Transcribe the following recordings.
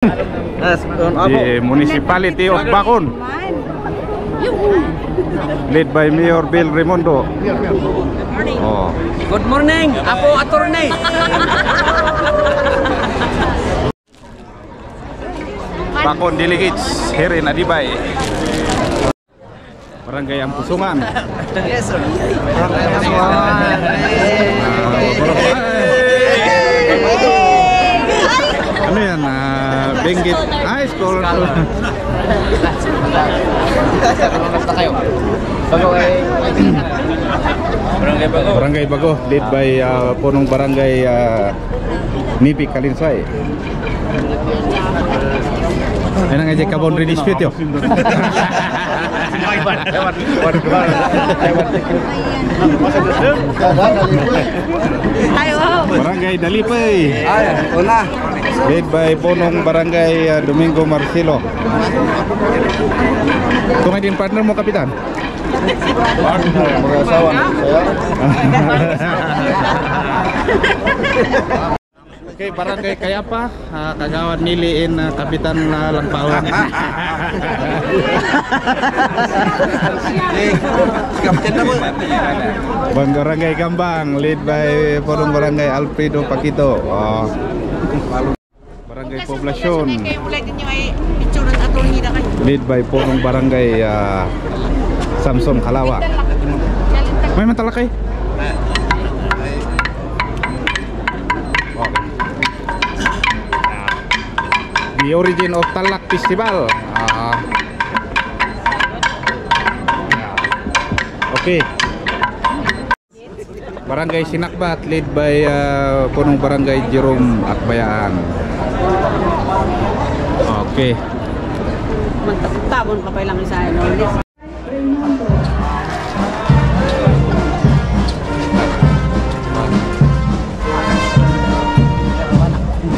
The Municipality of Bacon, led by Mayor Bill Raimundo. Oh. Good morning, ako attorney. Bacon delegates here in Adibay. Barangay Ampusungan. Yes, sir. Barangay Ampusungan. Ano yan? Benggit High School. Basta kayo. Bago ay Barangay Bago. Barangay Bago, led by punong barangay Nipi Kalinsay. Ayun nga dyan kabon redispute yun. Barangay Dalipay, led by punong barangay Domingo Marcelo. Ito nga din partner mo, Kapitan? Partner, mag-asawa saya. Okay, barangay Kayapa, kagawad niliin Kapitan Lampawan. Barangay Gambang, led by punong barangay Alfredo Paquito. Barangay Poblacion, led by punong barangay Samson Kalawa. May matalakay? The origin of Talak Festival. Okay. Barangay Sinakbat, led by punong barangay Jerome Akbayaan. Okay. Magtabon pa pa lang isa ano.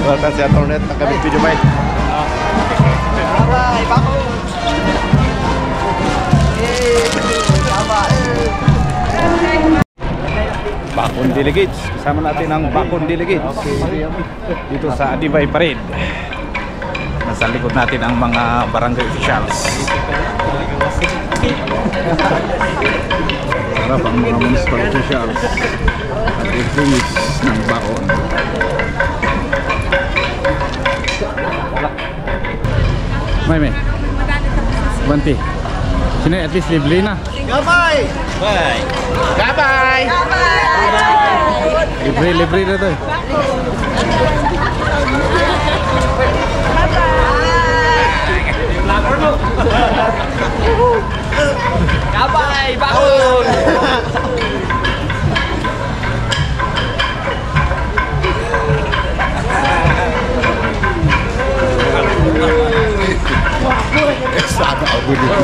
Welcome sa Attornet ng kami video mic. Bye, Bako. Bacon delegates. Kasama natin ang Bacon delegates dito sa Adibay Parade. Nasa likod natin ang mga barangay officials. Sarap ang mga municipal officials at i-finish ng baon. May Banti. Sini at least libre na. Gabay! Bye! Bye-bye. Libre na to. Bye-bye, Bakun. Sana ako dito.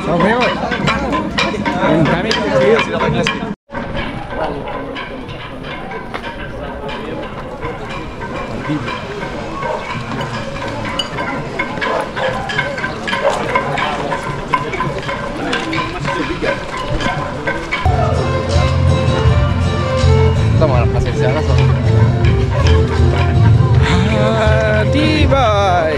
Okay, yung kami. Ito mga kasi siya kaso. Adibay.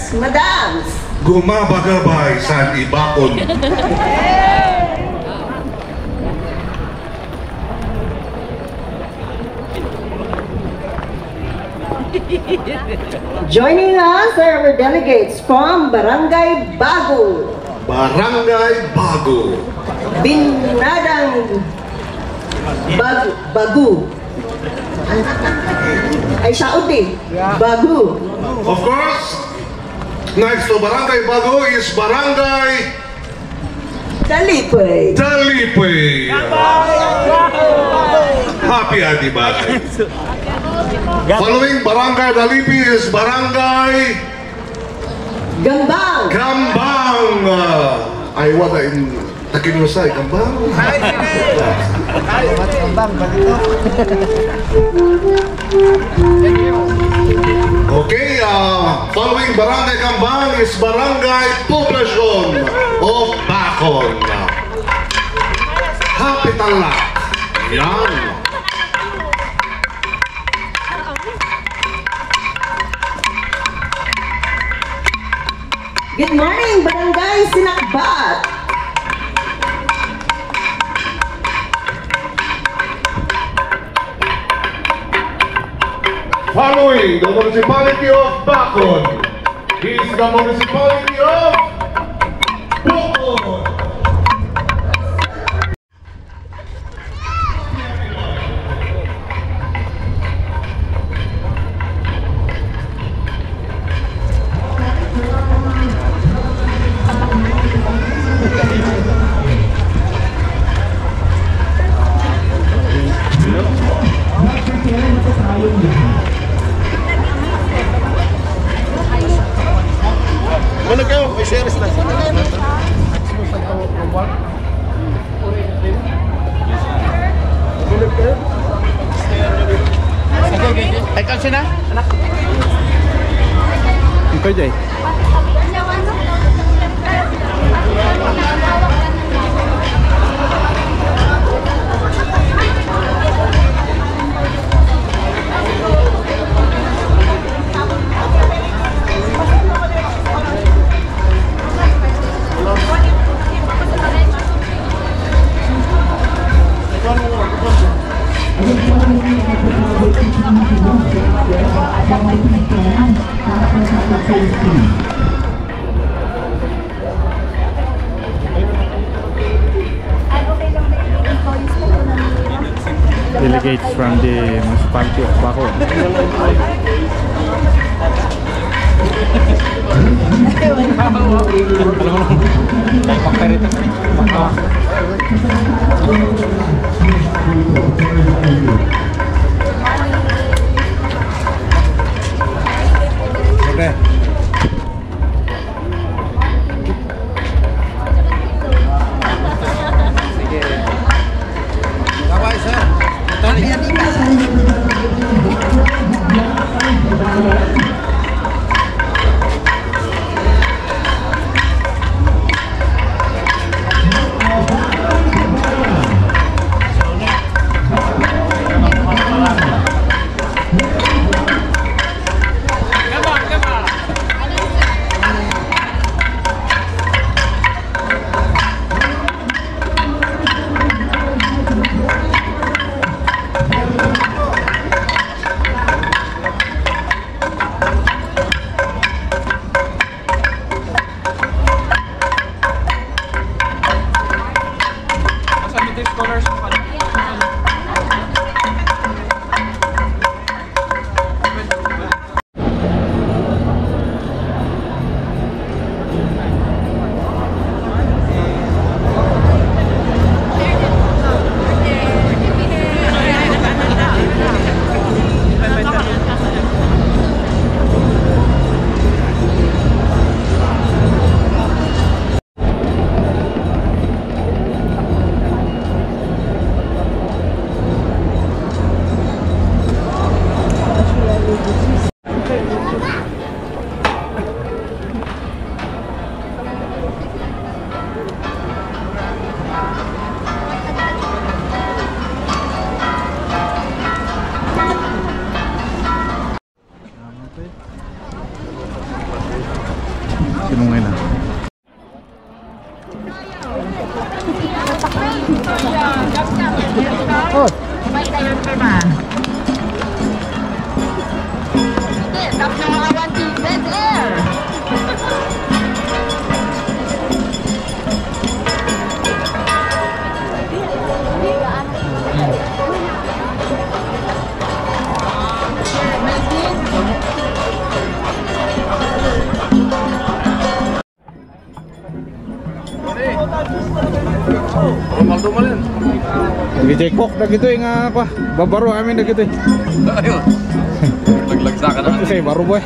Sirs, Madams. Gumabagabay sa ibakon. Joining us are our delegates from Barangay Bago, Barangay Bago. Binadang Bagu. Ay, Saudi. Bagu. Of course, next to Barangay Bago is Barangay Talipay. Talipay. Happy Adibay. Following Barangay Talipay is Barangay Gambang. Gambang. Ay, wala in Takinosay, Gambang. Okay, following Barangay Gambang is Barangay Poblacion of Bacon. Happy Talak. Yan. Good morning, Barangay Sinakbat. Following the municipality of Bacon is the municipality of Bacon. Mana kayo? May series na. Ay, kasi na? Anak. Ikaw, Jay. Delegates from the municipality of Bacon. Okay. Bye-bye, sir. Ronaldo mo rin. Gijay kok na gitu nga ako. Babaro amin na gitu. Ayun. Laglagsa ka na. Kasi baro boy.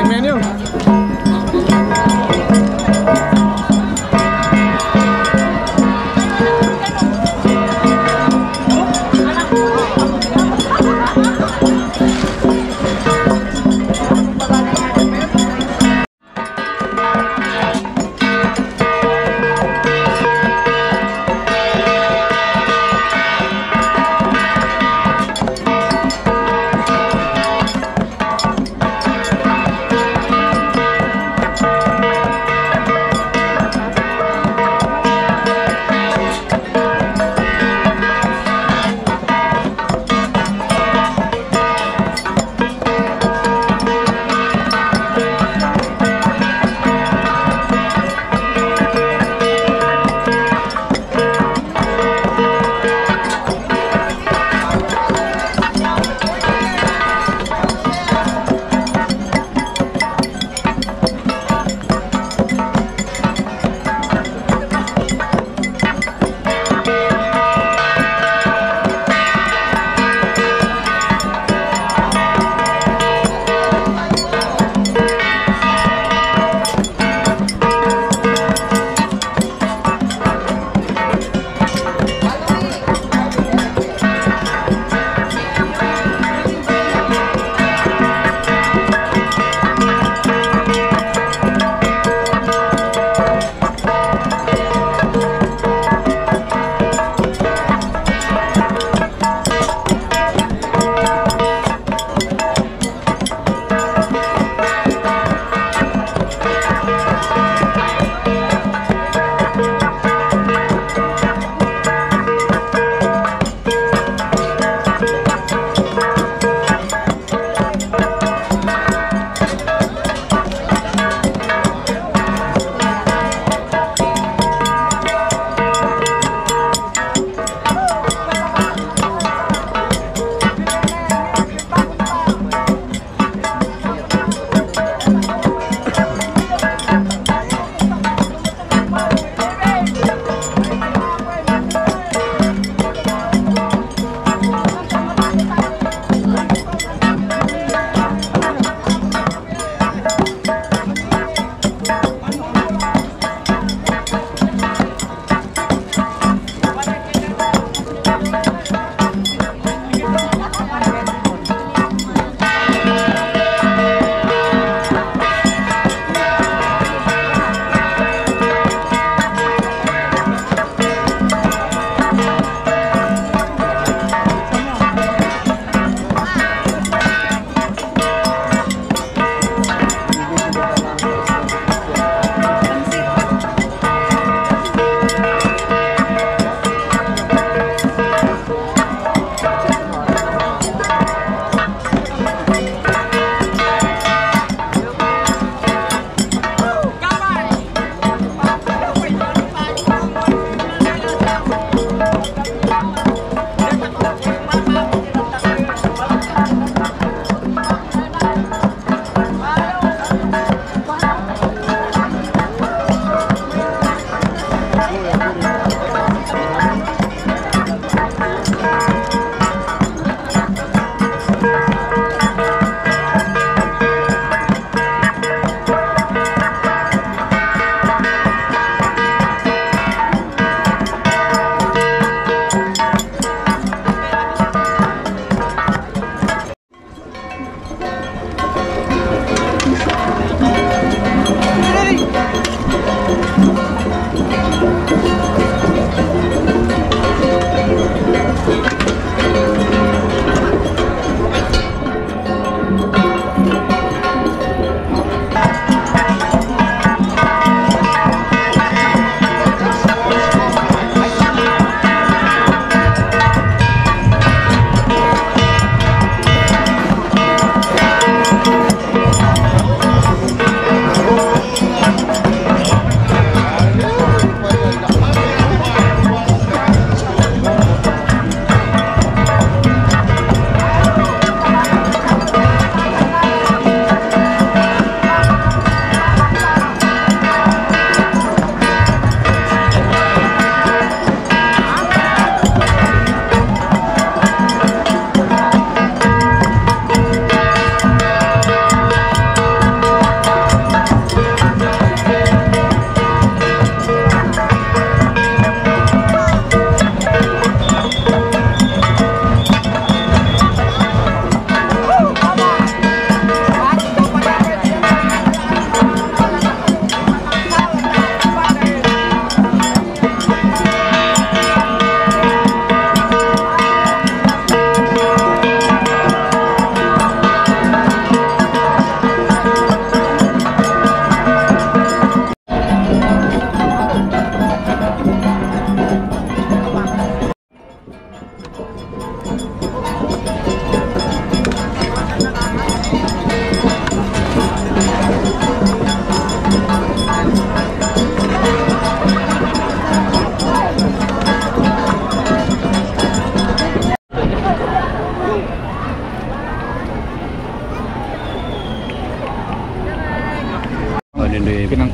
Menu.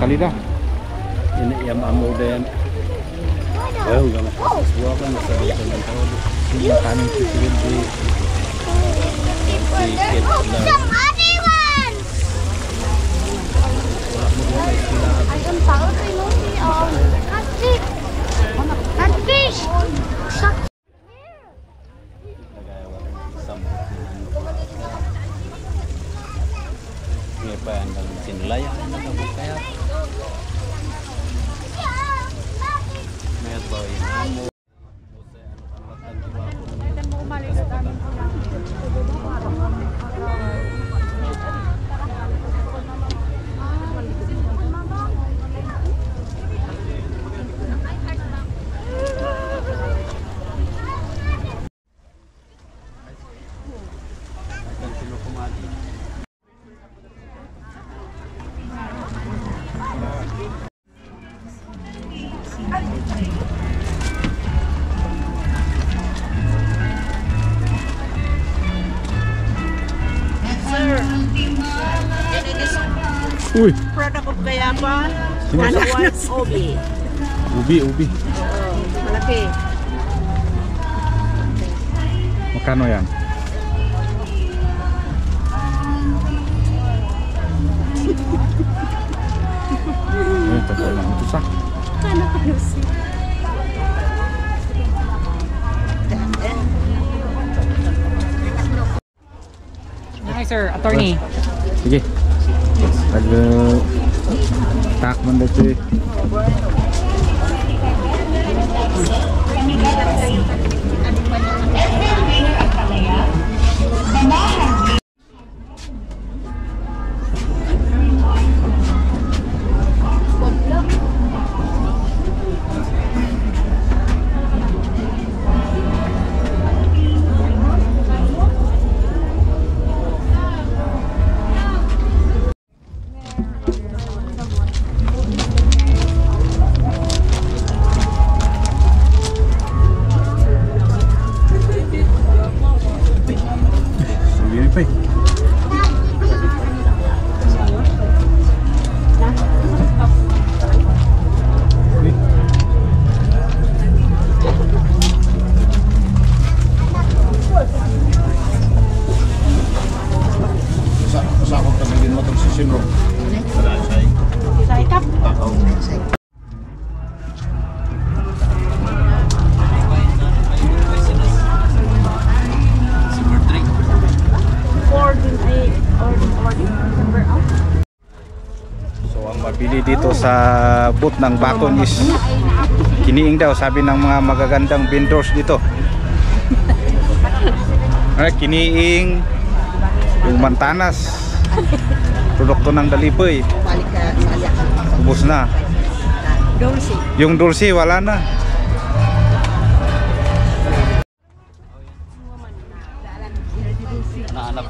kalidad. Ini yang amuda yan. Oh, gama. Suwa ka na sa dito ng tao. Yung kanin sisirin di Sikit lang. Ngayon pa yan ang sinulay. Kaya mayat ba yun? Uy, Product of Kayapan. Sino? Anak Obi. ubi. Malaki. Magkano yan? Ito pa lang ito sa. Hi sir, attorney. Sige. Takman dito eh. Sige. Sa ako pagiging mo itong sisino. So ang mabili dito sa booth ng Bakon is kiniing daw, sabi ng mga magagandang vendors dito. Kiniing, yung mantanas, produkto ng Daliboy, ubos na. Yung dulce wala na. naanap